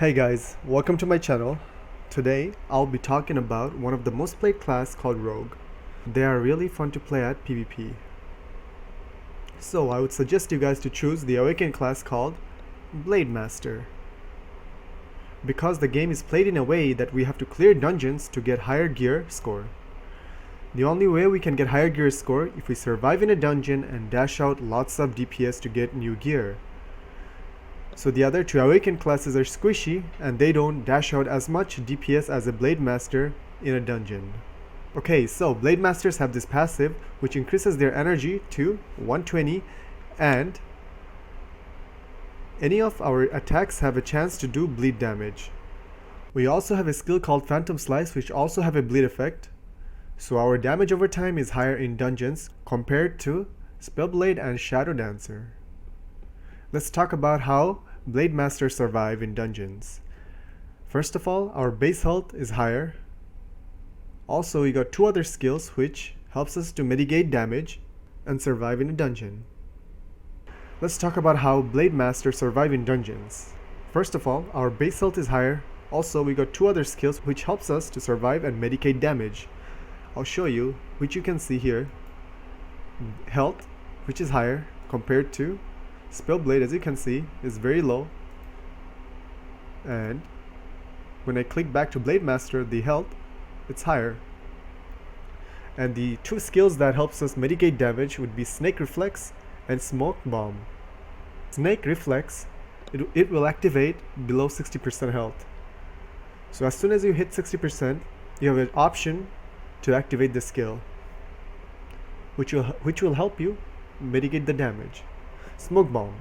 Hey guys, welcome to my channel. Today I'll be talking about one of the most played class called Rogue. They are really fun to play at PvP. So I would suggest you guys to choose the Awakened class called BladeMaster. Because the game is played in a way that we have to clear dungeons to get higher gear score. The only way we can get higher gear score if we survive in a dungeon and dash out lots of DPS to get new gear. So the other two Awakened classes are squishy and they don't dash out as much DPS as a BladeMaster in a dungeon. Okay, so BladeMasters have this passive which increases their energy to 120 and any of our attacks have a chance to do bleed damage. We also have a skill called Phantom Slice which also have a bleed effect. So our damage over time is higher in dungeons compared to Spellblade and Shadow Dancer. Let's talk about how BladeMasters survive in dungeons. First of all, our base health is higher. Also, we got two other skills which helps us to mitigate damage and survive in a dungeon. Let's talk about how BladeMasters survive in dungeons. First of all, our base health is higher. Also, we got two other skills which helps us to survive and mitigate damage. I'll show you, which you can see here. Health, which is higher compared to Spellblade, as you can see, is very low. And when I click back to BladeMaster, the health, it's higher. And the two skills that helps us mitigate damage would be Snake Reflex and Smoke Bomb. Snake Reflex, it will activate below 60% health. So as soon as you hit 60%, you have an option to activate the skill, which will help you mitigate the damage. Smoke Bomb.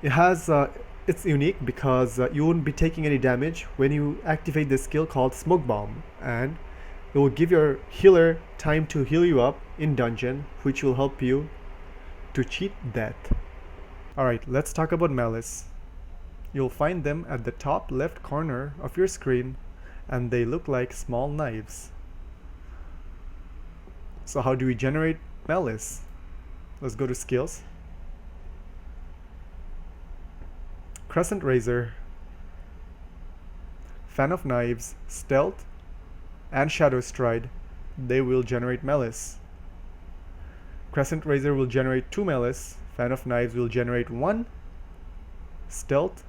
It's unique because you won't be taking any damage when you activate the skill called Smoke Bomb, and it will give your healer time to heal you up in dungeon, which will help you to cheat death. Alright, let's talk about Malice. You'll find them at the top left corner of your screen and they look like small knives. So how do we generate Malice? Let's go to skills. Crescent Razor, Fan of Knives, Stealth, and Shadow Stride, they will generate Malice. Crescent Razor will generate 2 Malice, Fan of Knives will generate 1, Stealth,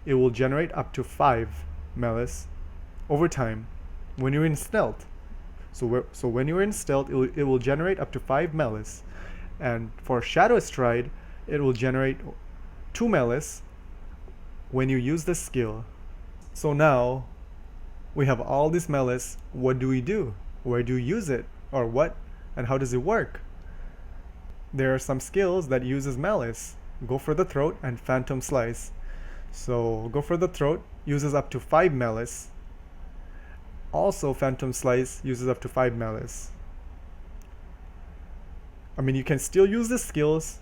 it will generate up to 5 Malice over time when you're in Stealth. So when you're in Stealth, it will generate up to 5 Malice. And for Shadow Stride, it will generate 2 Malice when you use the skill. So now we have all this Malice. What do we do? Where do you use it? Or what? And how does it work? There are some skills that uses Malice. Go for the Throat and Phantom Slice. So Go for the Throat uses up to 5 Malice. Also Phantom Slice uses up to 5 Malice. I mean, you can still use the skills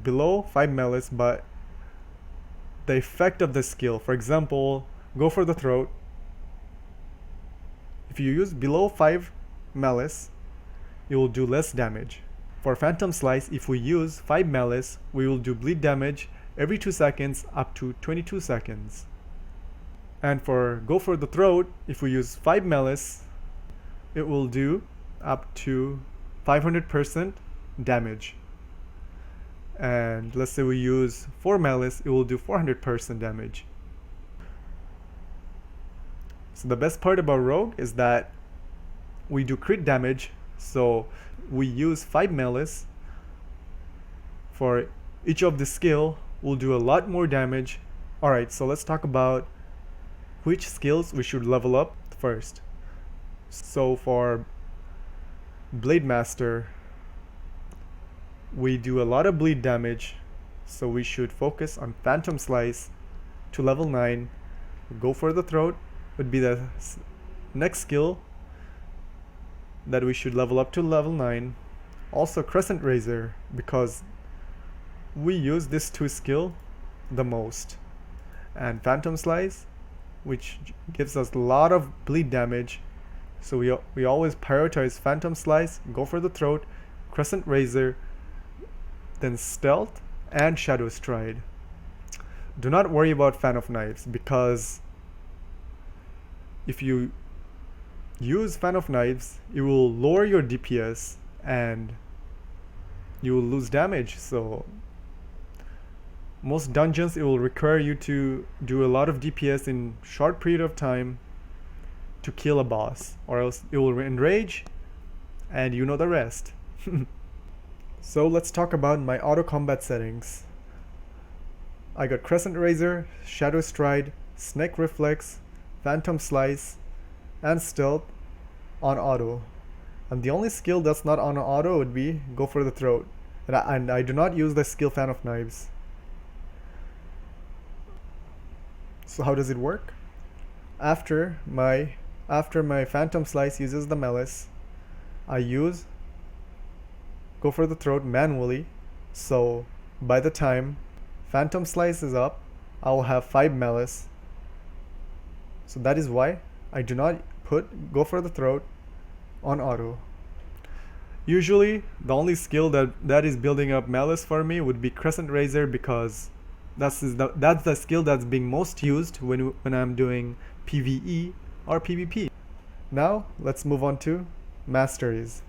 below 5 Malice, but the effect of the skill, for example, Go for the Throat, if you use below 5 Malice, you will do less damage. For Phantom Slice, if we use 5 Malice, we will do bleed damage every 2 seconds up to 22 seconds. And for Go for the Throat, if we use 5 Malice, it will do up to 500% damage. And let's say we use 4 Malice, it will do 400% damage. So the best part about Rogue is that we do crit damage. So we use 5 Malice for each of the skill, will do a lot more damage. Alright, so let's talk about which skills we should level up first. So for BladeMaster, we do a lot of bleed damage, so we should focus on Phantom Slice to level 9. Go for the Throat would be the next skill that we should level up to level 9. Also Crescent Razor, because we use this 2 skill the most. And Phantom Slice, which gives us a lot of bleed damage, so we always prioritize Phantom Slice, Go for the Throat, Crescent Razor, then Stealth and Shadow Stride. do not worry about Fan of Knives, because if you use Fan of Knives, it will lower your DPS and you will lose damage. So most dungeons, it will require you to do a lot of DPS in short period of time to kill a boss, or else it will enrage, and you know the rest. So let's talk about my auto combat settings. I got Crescent Razor, Shadow Stride, Snake Reflex, Phantom Slice, and Stealth on auto. And the only skill that's not on auto would be Go for the Throat. And I do not use the skill Fan of Knives. So how does it work? After my Phantom Slice uses the Malice, I use Go for the Throat manually. So by the time Phantom Slice is up, I will have 5 Malice. So that is why I do not put Go for the Throat on auto. Usually the only skill that is building up Malice for me would be Crescent Razor, because that's the skill that's being most used when I'm doing PvE or PvP. Now let's move on to masteries.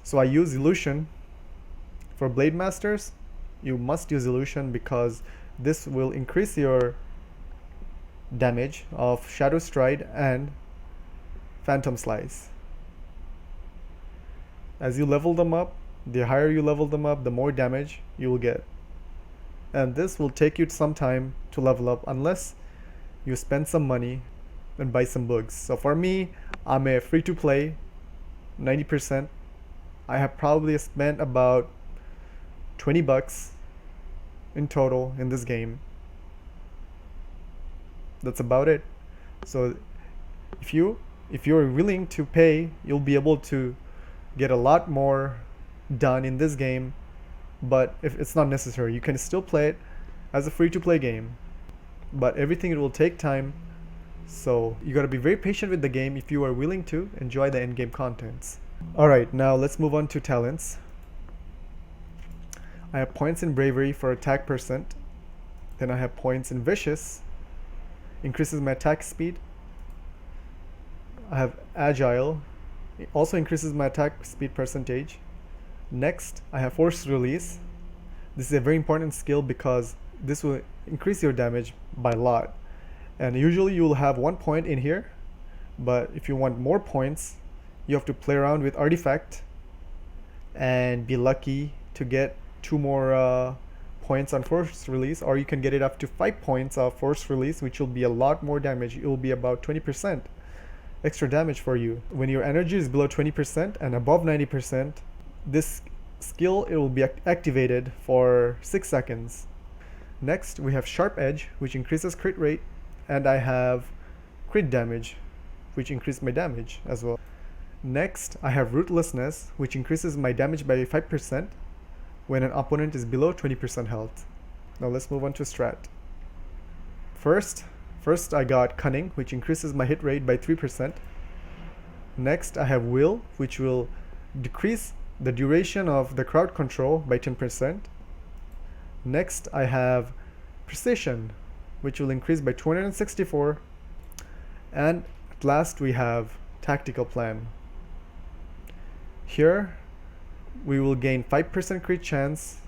So I use Illusion. For BladeMasters, you must use Illusion because this will increase your damage of Shadow Stride and Phantom Slice. As you level them up, the higher you level them up, the more damage you will get. And this will take you some time to level up unless you spend some money and buy some books. So for me, I'm a free-to-play, 90%. I have probably spent about $20 in total in this game. That's about it. So if you're willing to pay, you'll be able to get a lot more done in this game. But if it's not necessary, you can still play it as a free-to-play game. But everything, it will take time. So you gotta be very patient with the game if you are willing to enjoy the end-game contents. Alright, now let's move on to talents. I have points in Bravery for attack percent. Then I have points in Vicious, increases my attack speed. I have Agile, it also increases my attack speed percentage. Next, I have Force Release. This is a very important skill because this will increase your damage by a lot. And usually you will have 1 point in here, but if you want more points, you have to play around with Artifact and be lucky to get 2 more points on Force Release, or you can get it up to 5 points of Force Release, which will be a lot more damage. It will be about 20% extra damage for you. When your energy is below 20% and above 90%, this skill, it will be activated for 6 seconds. Next, we have Sharp Edge, which increases crit rate, and I have crit damage, which increases my damage as well. Next, I have Ruthlessness, which increases my damage by 5% when an opponent is below 20% health. Now let's move on to strat. First I got Cunning, which increases my hit rate by 3%. Next, I have Will, which will decrease the duration of the crowd control by 10%. Next, I have Precision, which will increase by 264. And at last, we have Tactical Plan. Here, we will gain 5% crit chance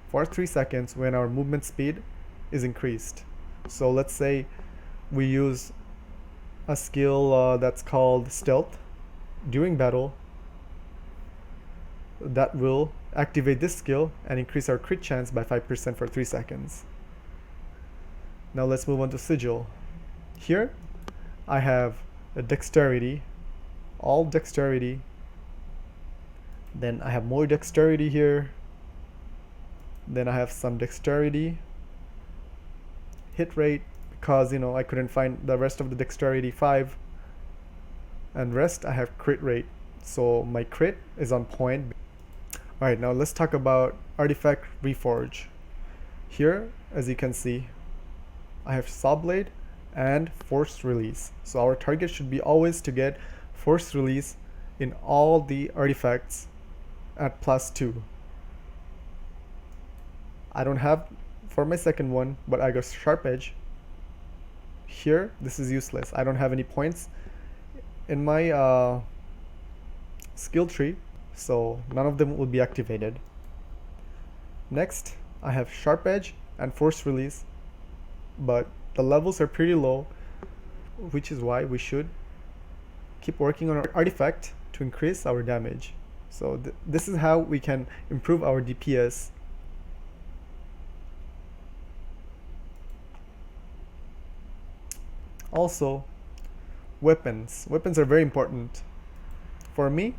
for 3 seconds when our movement speed is increased. So let's say we use a skill that's called Stealth during battle. That will activate this skill and increase our crit chance by 5% for 3 seconds. Now let's move on to Sigil. Here I have a Dexterity, all Dexterity. Then I have more Dexterity here. Then I have some Dexterity. Hit rate, because I couldn't find the rest of the Dexterity 5. And rest, I have crit rate. So my crit is on point. Alright, now let's talk about Artifact Reforge. Here, as you can see, I have Saw Blade and Force Release. So our target should be always to get Force Release in all the artifacts at +2. I don't have for my second one, but I got Sharp Edge. Here, this is useless. I don't have any points in my skill tree, so none of them will be activated. Next, I have Sharp Edge and Force Release, but the levels are pretty low, which is why we should keep working on our artifact to increase our damage. So this is how we can improve our DPS. Also, weapons. Weapons are very important. For me,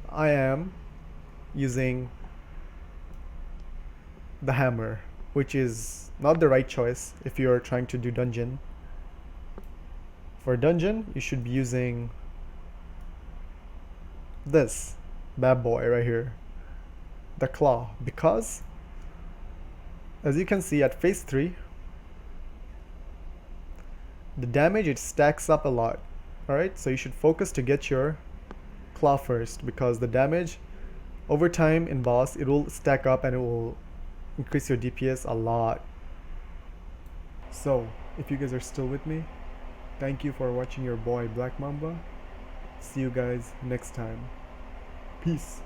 I am using the hammer, which is not the right choice if you're trying to do dungeon. For dungeon, you should be using this bad boy right here, the claw, because as you can see at phase 3, the damage, it stacks up a lot. Alright, so you should focus to get your claw first, because the damage over time in boss, it will stack up and it will increase your DPS a lot. So if you guys are still with me, thank you for watching your boy Black Mamba. See you guys next time. Peace.